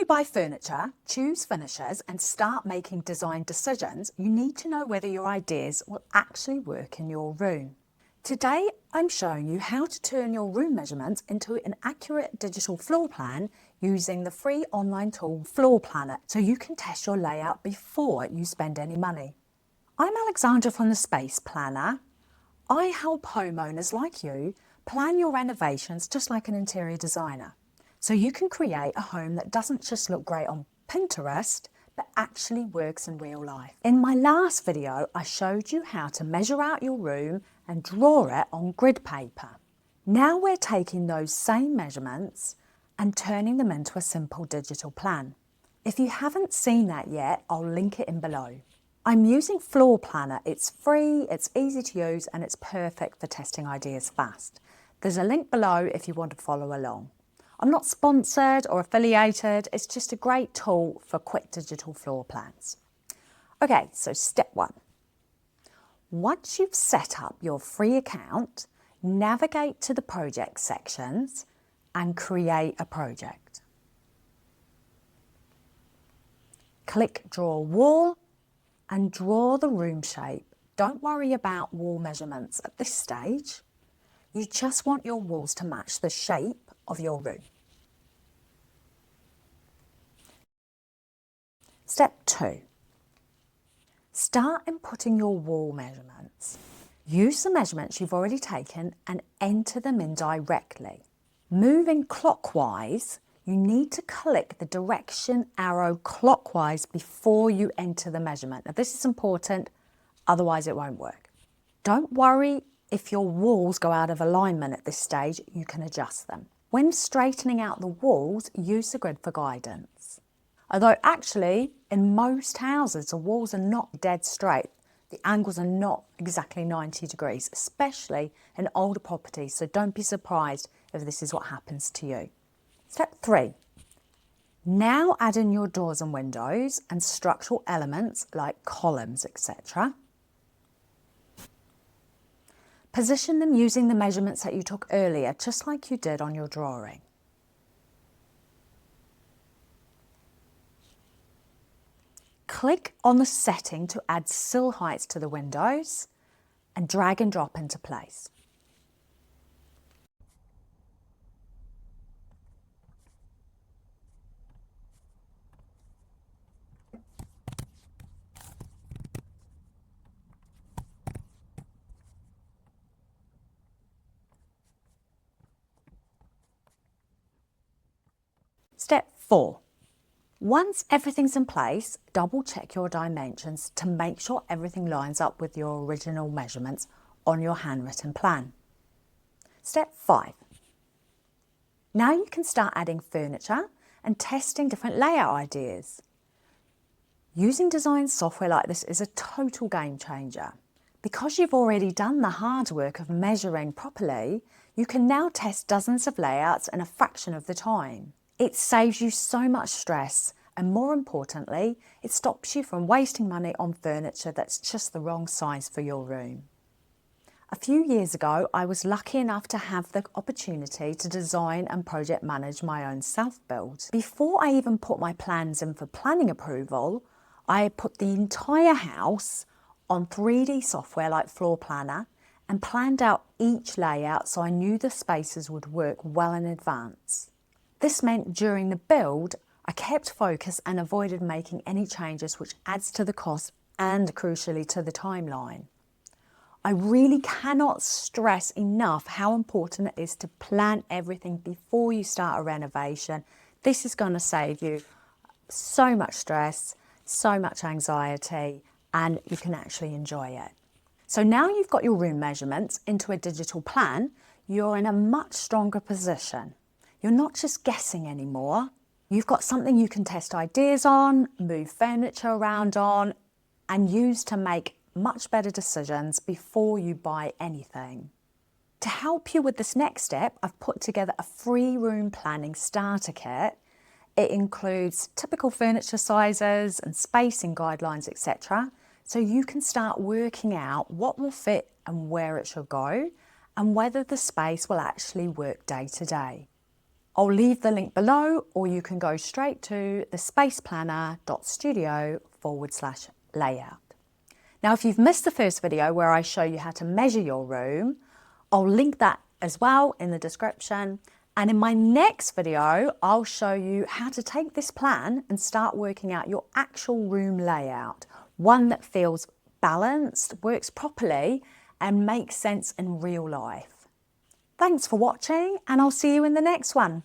you buy furniture, choose finishers and start making design decisions, you need to know whether your ideas will actually work in your room. Today, I'm showing you how to turn your room measurements into an accurate digital floor plan using the free online tool Floorplanner, so you can test your layout before you spend any money. I'm Alexandra from the Space Planner. I help homeowners like you plan your renovations just like an interior designer, so you can create a home that doesn't just look great on Pinterest, but actually works in real life. In my last video, I showed you how to measure out your room and draw it on grid paper. Now we're taking those same measurements and turning them into a simple digital plan. If you haven't seen that yet, I'll link it in below. I'm using Floorplanner. It's free, it's easy to use, and it's perfect for testing ideas fast. There's a link below if you want to follow along. I'm not sponsored or affiliated, it's just a great tool for quick digital floor plans. Okay, so step 1. Once you've set up your free account, navigate to the project sections and create a project. Click Draw Wall and draw the room shape. Don't worry about wall measurements at this stage. You just want your walls to match the shape of your room. Step 2. Start inputting your wall measurements. Use the measurements you've already taken and enter them in directly. Moving clockwise, you need to click the direction arrow clockwise before you enter the measurement. Now this is important, otherwise it won't work. Don't worry if your walls go out of alignment at this stage, you can adjust them. When straightening out the walls, use the grid for guidance. Although actually, in most houses, the walls are not dead straight. The angles are not exactly 90 degrees, especially in older properties, so don't be surprised if this is what happens to you. Step 3. Now add in your doors and windows and structural elements like columns, etc. Position them using the measurements that you took earlier, just like you did on your drawing. Click on the setting to add sill heights to the windows and drag and drop into place. Step 4. Once everything's in place, double check your dimensions to make sure everything lines up with your original measurements on your handwritten plan. Step 5. Now you can start adding furniture and testing different layout ideas. Using design software like this is a total game changer. Because you've already done the hard work of measuring properly, you can now test dozens of layouts in a fraction of the time. It saves you so much stress, and more importantly, it stops you from wasting money on furniture that's just the wrong size for your room. A few years ago, I was lucky enough to have the opportunity to design and project manage my own self-build. Before I even put my plans in for planning approval, I put the entire house on 3D software like Floorplanner and planned out each layout so I knew the spaces would work well in advance. This meant during the build, I kept focus and avoided making any changes which adds to the cost and crucially to the timeline. I really cannot stress enough how important it is to plan everything before you start a renovation. This is going to save you so much stress, so much anxiety, and you can actually enjoy it. So now you've got your room measurements into a digital plan, you're in a much stronger position. You're not just guessing anymore. You've got something you can test ideas on, move furniture around on, and use to make much better decisions before you buy anything. To help you with this next step, I've put together a free room planning starter kit. It includes typical furniture sizes and spacing guidelines, etc. So you can start working out what will fit and where it should go, and whether the space will actually work day to day. I'll leave the link below, or you can go straight to the spaceplanner.studio/layout. Now, if you've missed the first video where I show you how to measure your room, I'll link that as well in the description. And in my next video, I'll show you how to take this plan and start working out your actual room layout, one that feels balanced, works properly, and makes sense in real life. Thanks for watching, and I'll see you in the next one.